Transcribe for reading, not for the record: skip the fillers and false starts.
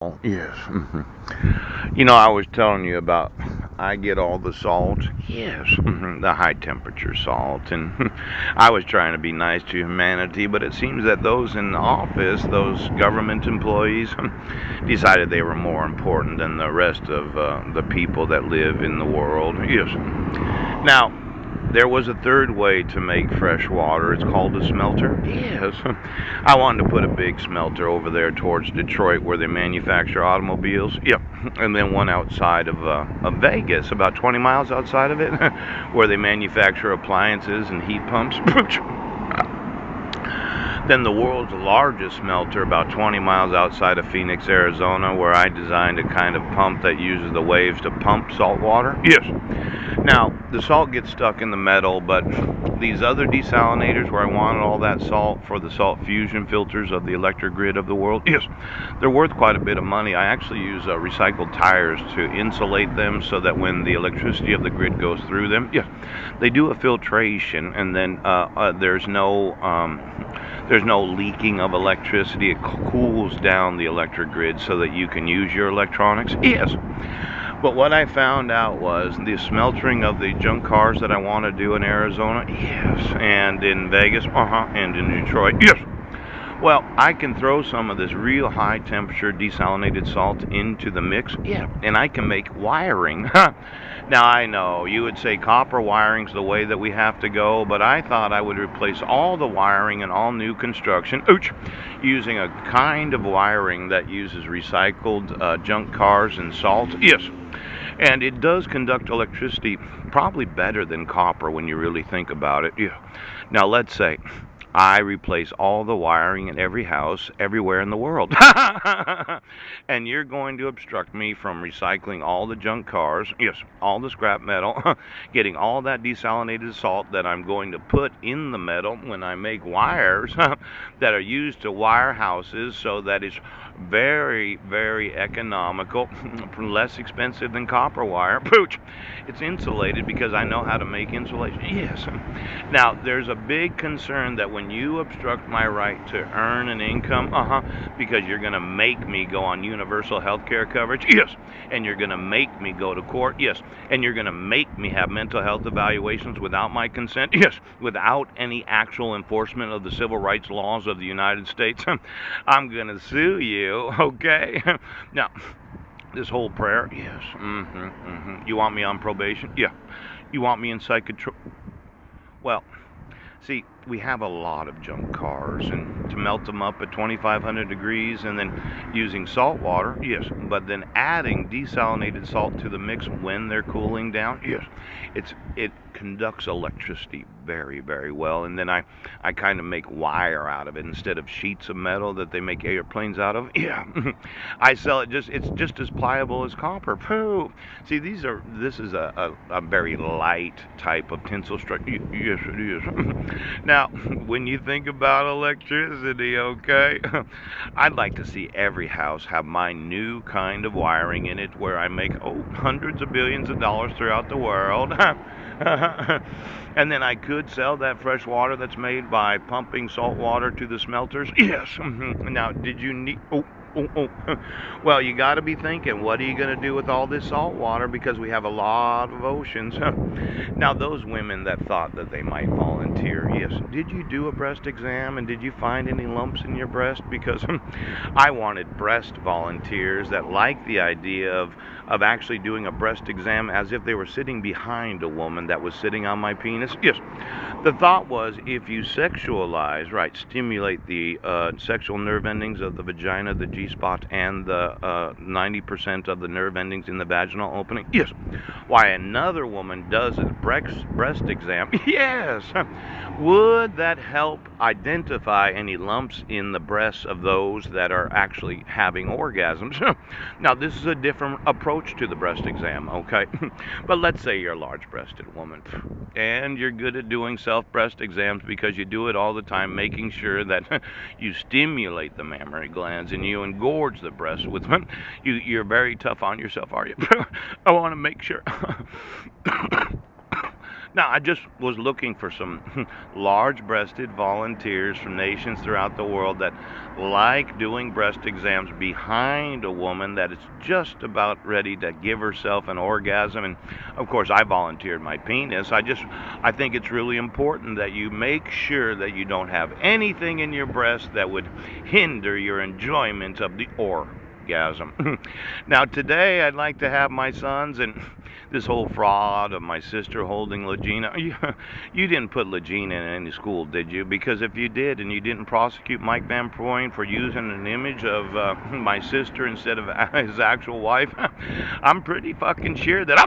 Oh, yes. I was telling you about I get all the salt. Yes, the high temperature salt. And I was trying to be nice to humanity, but it seems that those in office, those government employees, decided they were more important than the rest of the people that live in the world. Yes. Now, there was a third way to make fresh water. It's called a smelter. Yes. I wanted to put a big smelter over there towards Detroit where they manufacture automobiles. Yep. And then one outside of Vegas, about 20 miles outside of it, where they manufacture appliances and heat pumps. Then the world's largest smelter, about 20 miles outside of Phoenix, Arizona, where I designed a kind of pump that uses the waves to pump salt water. Yes. Now, the salt gets stuck in the metal, but these other desalinators where I wanted all that salt for the salt fusion filters of the electric grid of the world, yes, they're worth quite a bit of money. I actually use recycled tires to insulate them so that when the electricity of the grid goes through them, yes, they do a filtration, and then there's no leaking of electricity. It cools down the electric grid so that you can use your electronics. Yes. But what I found out was the smeltering of the junk cars that I want to do in Arizona, yes, and in Vegas, and in Detroit, yes. Well, I can throw some of this real high temperature desalinated salt into the mix, yeah, and I can make wiring. Now, I know you would say copper wiring's the way that we have to go, but I thought I would replace all the wiring in all new construction, using a kind of wiring that uses recycled junk cars and salt. Yes. And it does conduct electricity probably better than copper when you really think about it. Yeah. Now, let's say I replace all the wiring in every house everywhere in the world. And you're going to obstruct me from recycling all the junk cars, yes, all the scrap metal, getting all that desalinated salt that I'm going to put in the metal when I make wires that are used to wire houses so that it's very, very economical, less expensive than copper wire. Pooch! It's insulated because I know how to make insulation. Yes. Now, there's a big concern that when you obstruct my right to earn an income, because you're going to make me go on universal health care coverage, yes, and you're going to make me go to court, yes, and you're going to make me have mental health evaluations without my consent, yes, without any actual enforcement of the civil rights laws of the United States, I'm going to sue you, okay? Now, this whole prayer, yes, You want me on probation? Yeah. You want me in psychiatry? Well, see, we have a lot of junk cars, and to melt them up at 2,500 degrees and then using salt water, yes, but then adding desalinated salt to the mix when they're cooling down, yes, it conducts electricity very, very well. And then I kind of make wire out of it instead of sheets of metal that they make airplanes out of. Yeah, I sell it it's just as pliable as copper. Pooh. See, this is a very light type of tensile structure. Yes, it is. Now, when you think about electricity, okay, I'd like to see every house have my new kind of wiring in it where I make, hundreds of billions of dollars throughout the world. And then I could sell that fresh water that's made by pumping salt water to the smelters. Yes. Now, did you need. Oh. Well, you got to be thinking, what are you going to do with all this salt water? Because we have a lot of oceans. Now, those women that thought that they might volunteer, yes, did you do a breast exam and did you find any lumps in your breast? Because I wanted breast volunteers that liked the idea of actually doing a breast exam as if they were sitting behind a woman that was sitting on my penis. Yes. The thought was if you sexualize, right, stimulate the sexual nerve endings of the vagina, the G spot, and the 90% of the nerve endings in the vaginal opening. Yes. Why, another woman does a breast exam. Yes. Would that help identify any lumps in the breasts of those that are actually having orgasms? Now, this is a different approach to the breast exam, okay? But let's say you're a large breasted woman and you're good at doing self breast exams because you do it all the time, making sure that you stimulate the mammary glands and you engorge the breast with them. You're very tough on yourself, are you? I want to make sure. Now, I just was looking for some large-breasted volunteers from nations throughout the world that like doing breast exams behind a woman that is just about ready to give herself an orgasm. And of course, I volunteered my penis. I think it's really important that you make sure that you don't have anything in your breast that would hinder your enjoyment of the orgasm. Now, today I'd like to have my sons and this whole fraud of my sister holding Legina. You didn't put Legina in any school, did you? Because if you did and you didn't prosecute Mike Van Proyen for using an image of my sister instead of his actual wife, I'm pretty fucking sure that